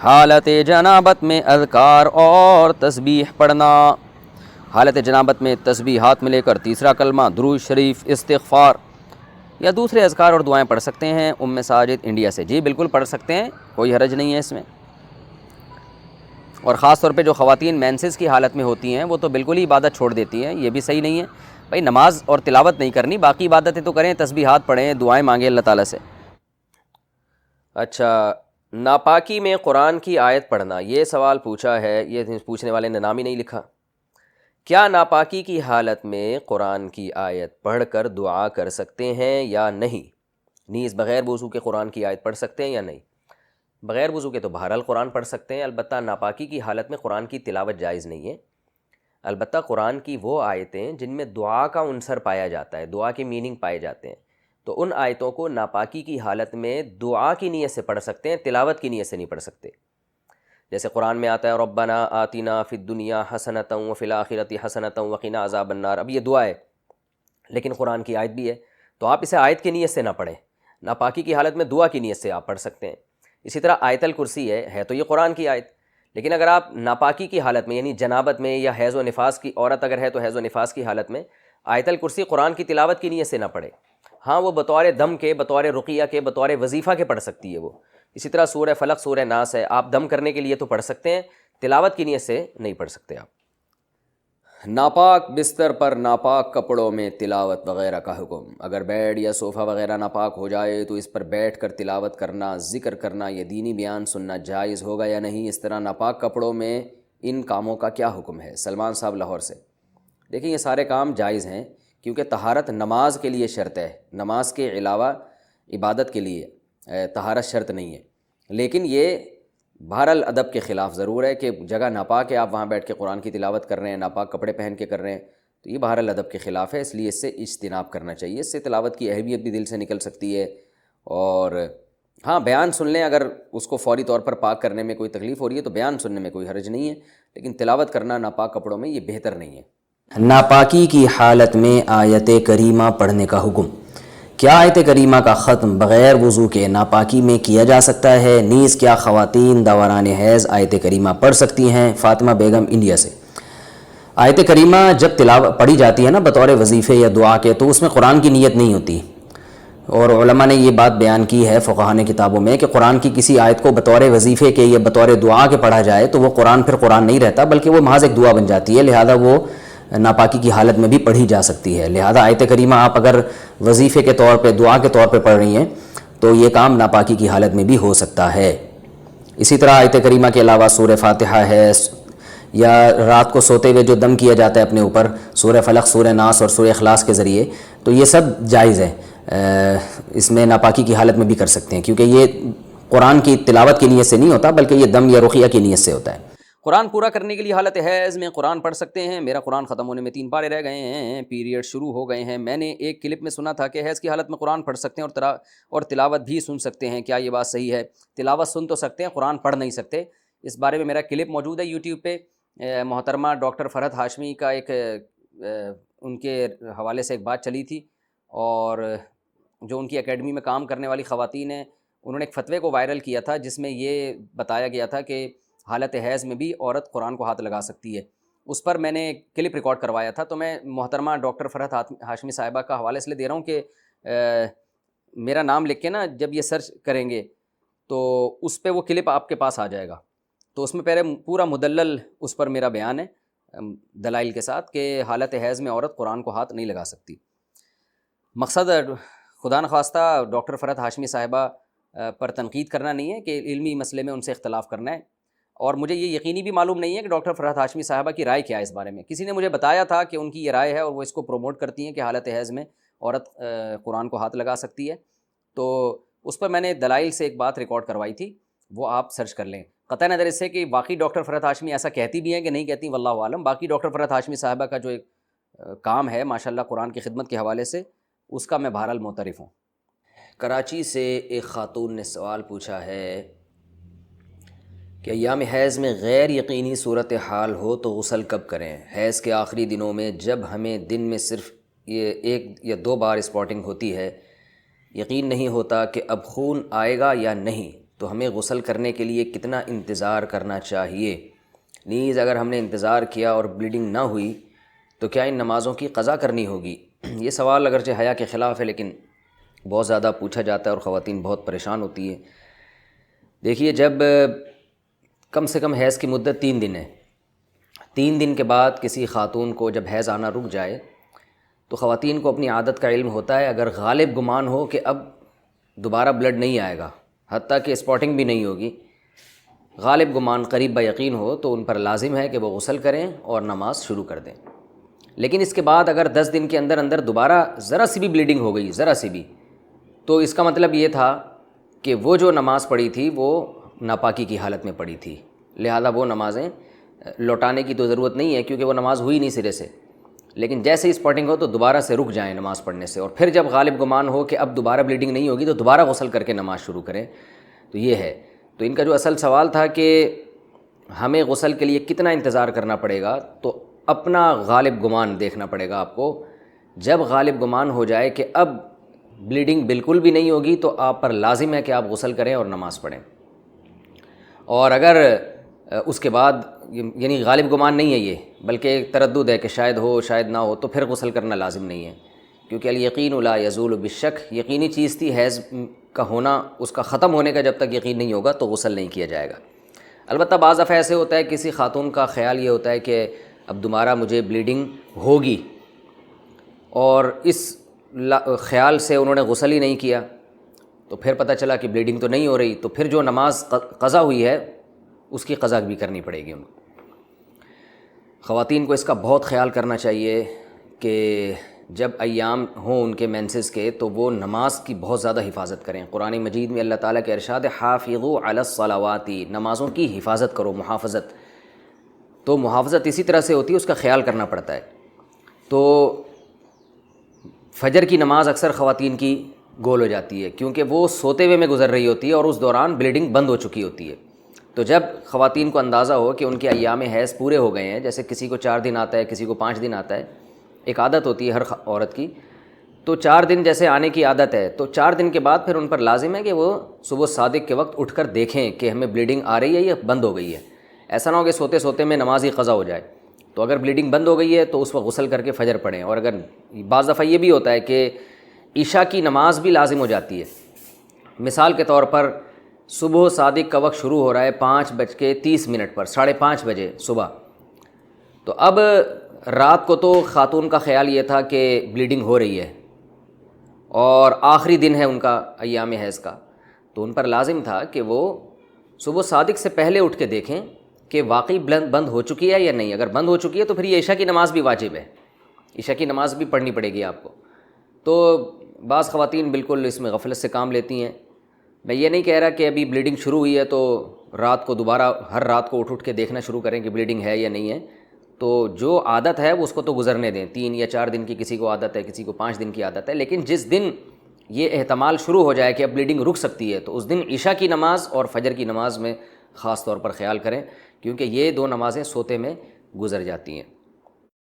حالت جنابت میں اذکار اور تسبیح پڑھنا۔ حالت جنابت میں تسبیح ہاتھ میں لے کر تیسرا کلمہ، درود شریف، استغفار یا دوسرے اذکار اور دعائیں پڑھ سکتے ہیں۔ ام ساجد انڈیا سے، جی بالکل پڑھ سکتے ہیں، کوئی حرج نہیں ہے اس میں۔ اور خاص طور پہ جو خواتین مینسز کی حالت میں ہوتی ہیں وہ تو بالکل ہی عبادت چھوڑ دیتی ہیں، یہ بھی صحیح نہیں ہے۔ بھائی نماز اور تلاوت نہیں کرنی، باقی عبادتیں تو کریں، تسبیحات پڑھیں، دعائیں مانگیں اللہ تعالیٰ سے۔ اچھا، ناپاکی میں قرآن کی آیت پڑھنا، یہ سوال پوچھا ہے، یہ پوچھنے والے نے نام ہی نہیں لکھا۔ کیا ناپاکی کی حالت میں قرآن کی آیت پڑھ کر دعا کر سکتے ہیں یا نہیں؟ نیز بغیر وضو کے قرآن کی آیت پڑھ سکتے ہیں یا نہیں؟ بغیر وضو کے تو بہرحال قرآن پڑھ سکتے ہیں، البتہ ناپاکی کی حالت میں قرآن کی تلاوت جائز نہیں ہے۔ البتہ قرآن کی وہ آیتیں جن میں دعا کا عنصر پایا جاتا ہے، دعا کے میننگ پائے جاتے ہیں، تو ان آیتوں کو ناپاکی کی حالت میں دعا کی نیت سے پڑھ سکتے ہیں، تلاوت کی نیت سے نہیں پڑھ سکتے۔ جیسے قرآن میں آتا ہے ربنا آتنا فی الدنیا حسنۃ وفی الآخرۃ حسنۃ وقنا عذاب النار، اب یہ دعا ہے لیکن قرآن کی آیت بھی ہے، تو آپ اسے آیت کی نیت سے نہ پڑھیں، ناپاکی کی حالت میں دعا کی نیت سے آپ پڑھ سکتے ہیں۔ اسی طرح آیت الکرسی ہے تو یہ قرآن کی آیت، لیکن اگر آپ ناپاکی کی حالت میں یعنی جنابت میں یا حیض و نفاس کی عورت اگر ہے تو حیض و نفاس کی حالت میں آیت الکرسی قرآن کی تلاوت کی نیت سے نہ پڑھے۔ ہاں وہ بطور دم کے، بطور رقیہ کے، بطور وظیفہ کے پڑھ سکتی ہے وہ۔ اسی طرح سورہ فلق، سورہ ناس ہے، آپ دم کرنے کے لیے تو پڑھ سکتے ہیں، تلاوت کی نیت سے نہیں پڑھ سکتے آپ۔ ناپاک بستر پر ناپاک کپڑوں میں تلاوت وغیرہ کا حکم، اگر بیڈ یا صوفہ وغیرہ ناپاک ہو جائے تو اس پر بیٹھ کر تلاوت کرنا، ذکر کرنا یا دینی بیان سننا جائز ہوگا یا نہیں؟ اس طرح ناپاک کپڑوں میں ان کاموں کا کیا حکم ہے؟ سلمان صاحب لاہور سے۔ دیکھیں یہ سارے کام جائز ہیں کیونکہ طہارت نماز کے لیے شرط ہے، نماز کے علاوہ عبادت کے لیے طہارت شرط نہیں ہے، لیکن یہ بہرحال ادب کے خلاف ضرور ہے کہ جگہ ناپاک ہے، آپ وہاں بیٹھ کے قرآن کی تلاوت کر رہے ہیں، ناپاک کپڑے پہن کے کر رہے ہیں، تو یہ بہرحال ادب کے خلاف ہے، اس لیے اس سے اجتناب کرنا چاہیے۔ اس سے تلاوت کی اہمیت بھی دل سے نکل سکتی ہے، اور ہاں بیان سن لیں، اگر اس کو فوری طور پر پاک کرنے میں کوئی تکلیف ہو رہی ہے تو بیان سننے میں کوئی حرج نہیں ہے، لیکن تلاوت کرنا ناپاک کپڑوں میں یہ بہتر نہیں ہے۔ ناپاکی کی حالت میں آیت کریمہ پڑھنے کا حکم، کیا آیت کریمہ کا ختم بغیر وضو کے ناپاکی میں کیا جا سکتا ہے؟ نیز کیا خواتین دوران حیض آیت کریمہ پڑھ سکتی ہیں؟ فاطمہ بیگم انڈیا سے۔ آیت کریمہ جب تلاوت پڑھی جاتی ہے نا بطور وظیفے یا دعا کے، تو اس میں قرآن کی نیت نہیں ہوتی، اور علماء نے یہ بات بیان کی ہے فقہاء نے کتابوں میں کہ قرآن کی کسی آیت کو بطور وظیفے کے یا بطور دعا کے پڑھا جائے تو وہ قرآن پھر قرآن نہیں رہتا، بلکہ وہ محض ایک دعا بن جاتی ہے، لہذا وہ ناپاکی کی حالت میں بھی پڑھی جا سکتی ہے۔ لہذا آیت کریمہ آپ اگر وظیفے کے طور پہ، دعا کے طور پہ پڑھ رہی ہیں تو یہ کام ناپاکی کی حالت میں بھی ہو سکتا ہے۔ اسی طرح آیت کریمہ کے علاوہ سورہ فاتحہ ہے، یا رات کو سوتے ہوئے جو دم کیا جاتا ہے اپنے اوپر، سورہ فلق، سورہ ناس اور سورہ اخلاص کے ذریعے، تو یہ سب جائز ہے، اس میں ناپاکی کی حالت میں بھی کر سکتے ہیں، کیونکہ یہ قرآن کی تلاوت کی نیت سے نہیں ہوتا بلکہ یہ دم یا رقیہ کی نیت سے ہوتا ہے۔ قرآن پورا کرنے کے لیے حالت حیض میں قرآن پڑھ سکتے ہیں؟ میرا قرآن ختم ہونے میں 3 پارے رہ گئے ہیں، پیریڈ شروع ہو گئے ہیں۔ میں نے ایک کلپ میں سنا تھا کہ حیض کی حالت میں قرآن پڑھ سکتے ہیں اور تلاوت بھی سن سکتے ہیں، کیا یہ بات صحیح ہے؟ تلاوت سن تو سکتے ہیں، قرآن پڑھ نہیں سکتے۔ اس بارے میں میرا کلپ موجود ہے یوٹیوب پہ، محترمہ ڈاکٹر فرحت ہاشمی کا ایک ان کے حوالے سے ایک بات چلی تھی، اور جو ان کی اکیڈمی میں کام کرنے والی خواتین ہیں انہوں نے ایک فتوے کو وائرل کیا تھا جس میں یہ بتایا گیا تھا کہ حالت حیض میں بھی عورت قرآن کو ہاتھ لگا سکتی ہے۔ اس پر میں نے کلپ ریکارڈ کروایا تھا، تو میں محترمہ ڈاکٹر فرحت ہاشمی صاحبہ کا حوالے سے دے رہا ہوں کہ میرا نام لکھ کے نا جب یہ سرچ کریں گے تو اس پہ وہ کلپ آپ کے پاس آ جائے گا، تو اس میں پہلے پورا مدلل اس پر میرا بیان ہے دلائل کے ساتھ کہ حالت حیض میں عورت قرآن کو ہاتھ نہیں لگا سکتی۔ مقصد خدا نخواستہ ڈاکٹر فرحت ہاشمی صاحبہ پر تنقید کرنا نہیں ہے کہ علمی مسئلے میں ان سے اختلاف کرنا ہے، اور مجھے یہ یقینی بھی معلوم نہیں ہے کہ ڈاکٹر فرحت ہاشمی صاحبہ کی رائے کیا ہے اس بارے میں۔ کسی نے مجھے بتایا تھا کہ ان کی یہ رائے ہے اور وہ اس کو پروموٹ کرتی ہیں کہ حالت حیض میں عورت قرآن کو ہاتھ لگا سکتی ہے، تو اس پر میں نے دلائل سے ایک بات ریکارڈ کروائی تھی، وہ آپ سرچ کر لیں۔ قطع نظر اس سے کہ باقی ڈاکٹر فرحت ہاشمی ایسا کہتی بھی ہیں کہ نہیں کہتی، واللہ عالم، باقی ڈاکٹر فرحت ہاشمی صاحبہ کا جو ایک کام ہے ماشاءاللہ قرآن کی خدمت کے حوالے سے، اس کا میں بہرحال معترف ہوں۔ کراچی سے ایک خاتون نے سوال پوچھا ہے کہ ایام حیض میں غیر یقینی صورتحال ہو تو غسل کب کریں؟ حیض کے آخری دنوں میں جب ہمیں دن میں صرف یہ 1 یا 2 بار اسپاٹنگ ہوتی ہے، یقین نہیں ہوتا کہ اب خون آئے گا یا نہیں، تو ہمیں غسل کرنے کے لیے کتنا انتظار کرنا چاہیے؟ نیز اگر ہم نے انتظار کیا اور بلیڈنگ نہ ہوئی تو کیا ان نمازوں کی قضا کرنی ہوگی؟ یہ سوال اگرچہ حیا کے خلاف ہے لیکن بہت زیادہ پوچھا جاتا ہے اور خواتین بہت پریشان ہوتی ہیں۔ دیکھیے، جب کم سے کم حیض کی مدت 3 دن ہے، 3 دن کے بعد کسی خاتون کو جب حیض آنا رک جائے تو خواتین کو اپنی عادت کا علم ہوتا ہے، اگر غالب گمان ہو کہ اب دوبارہ بلڈ نہیں آئے گا، حتیٰ کہ اسپاٹنگ بھی نہیں ہوگی، غالب گمان قریب یقین ہو، تو ان پر لازم ہے کہ وہ غسل کریں اور نماز شروع کر دیں۔ لیکن اس کے بعد اگر 10 دن کے اندر اندر دوبارہ ذرا سی بھی بلیڈنگ ہو گئی، ذرا سی بھی، تو اس کا مطلب یہ تھا کہ وہ جو نماز پڑھی تھی وہ ناپاکی کی حالت میں پڑھی تھی، لہذا وہ نمازیں لوٹانے کی تو ضرورت نہیں ہے کیونکہ وہ نماز ہوئی نہیں سرے سے۔ لیکن جیسے ہی اسپاٹنگ ہو تو دوبارہ سے رک جائیں نماز پڑھنے سے، اور پھر جب غالب گمان ہو کہ اب دوبارہ بلیڈنگ نہیں ہوگی تو دوبارہ غسل کر کے نماز شروع کریں۔ تو یہ ہے، تو ان کا جو اصل سوال تھا کہ ہمیں غسل کے لیے کتنا انتظار کرنا پڑے گا، تو اپنا غالب گمان دیکھنا پڑے گا آپ کو۔ جب غالب گمان ہو جائے کہ اب بلیڈنگ بالکل بھی نہیں ہوگی تو آپ پر لازم ہے کہ آپ غسل کریں اور نماز پڑھیں، اور اگر اس کے بعد یعنی غالب گمان نہیں ہے یہ، بلکہ ایک تردد ہے کہ شاید ہو شاید نہ ہو، تو پھر غسل کرنا لازم نہیں ہے، کیونکہ الیقین لا یزول بالشک، یقینی چیز تھی حیض کا ہونا، اس کا ختم ہونے کا جب تک یقین نہیں ہوگا تو غسل نہیں کیا جائے گا۔ البتہ بعض دفعہ ایسے ہوتا ہے کسی خاتون کا خیال یہ ہوتا ہے کہ اب دوبارہ مجھے بلیڈنگ ہوگی، اور اس خیال سے انہوں نے غسل ہی نہیں کیا، تو پھر پتہ چلا کہ بلیڈنگ تو نہیں ہو رہی، تو پھر جو نماز قضا ہوئی ہے اس کی قضا بھی کرنی پڑے گی ان کو۔ خواتین کو اس کا بہت خیال کرنا چاہیے کہ جب ایام ہوں ان کے مینسز کے تو وہ نماز کی بہت زیادہ حفاظت کریں۔ قرآن مجید میں اللہ تعالیٰ کے ارشاد ہے حافظوا علی الصلوات، نمازوں کی حفاظت کرو، محافظت۔ تو محافظت اسی طرح سے ہوتی ہے، اس کا خیال کرنا پڑتا ہے۔ تو فجر کی نماز اکثر خواتین کی گول ہو جاتی ہے کیونکہ وہ سوتے ہوئے میں گزر رہی ہوتی ہے اور اس دوران بلیڈنگ بند ہو چکی ہوتی ہے۔ تو جب خواتین کو اندازہ ہو کہ ان کے ایام حیض پورے ہو گئے ہیں، جیسے کسی کو 4 دن آتا ہے، کسی کو 5 دن آتا ہے، ایک عادت ہوتی ہے ہر عورت کی، تو 4 دن جیسے آنے کی عادت ہے، تو 4 دن کے بعد پھر ان پر لازم ہے کہ وہ صبح صادق کے وقت اٹھ کر دیکھیں کہ ہمیں بلیڈنگ آ رہی ہے یا بند ہو گئی ہے۔ ایسا نہ ہو کہ سوتے سوتے میں نماز ہی قضا ہو جائے۔ تو اگر بلیڈنگ بند ہو گئی ہے تو اس وقت غسل کر کے فجر پڑھیں، اور اگر بعض دفعہ یہ بھی ہوتا ہے کہ عشاء کی نماز بھی لازم ہو جاتی ہے، مثال کے طور پر صبح صادق کا وقت شروع ہو رہا ہے 5:30 پر، 5:30 بجے صبح، تو اب رات کو تو خاتون کا خیال یہ تھا کہ بلیڈنگ ہو رہی ہے اور آخری دن ہے ان کا ایام حیض کا، تو ان پر لازم تھا کہ وہ صبح صادق سے پہلے اٹھ کے دیکھیں کہ واقعی بند ہو چکی ہے یا نہیں۔ اگر بند ہو چکی ہے تو پھر یہ عشاء کی نماز بھی واجب ہے، عشاء کی نماز بھی پڑھنی پڑے گی آپ کو۔ تو بعض خواتین بالکل اس میں غفلت سے کام لیتی ہیں۔ میں یہ نہیں کہہ رہا کہ ابھی بلیڈنگ شروع ہوئی ہے تو رات کو دوبارہ ہر رات کو اٹھ کے دیکھنا شروع کریں کہ بلیڈنگ ہے یا نہیں ہے، تو جو عادت ہے اس کو تو گزرنے دیں۔ 3 یا 4 دن کی کسی کو عادت ہے، کسی کو 5 دن کی عادت ہے، لیکن جس دن یہ احتمال شروع ہو جائے کہ اب بلیڈنگ رک سکتی ہے تو اس دن عشاء کی نماز اور فجر کی نماز میں خاص طور پر خیال کریں، کیونکہ یہ 2 نمازیں سوتے میں گزر جاتی ہیں۔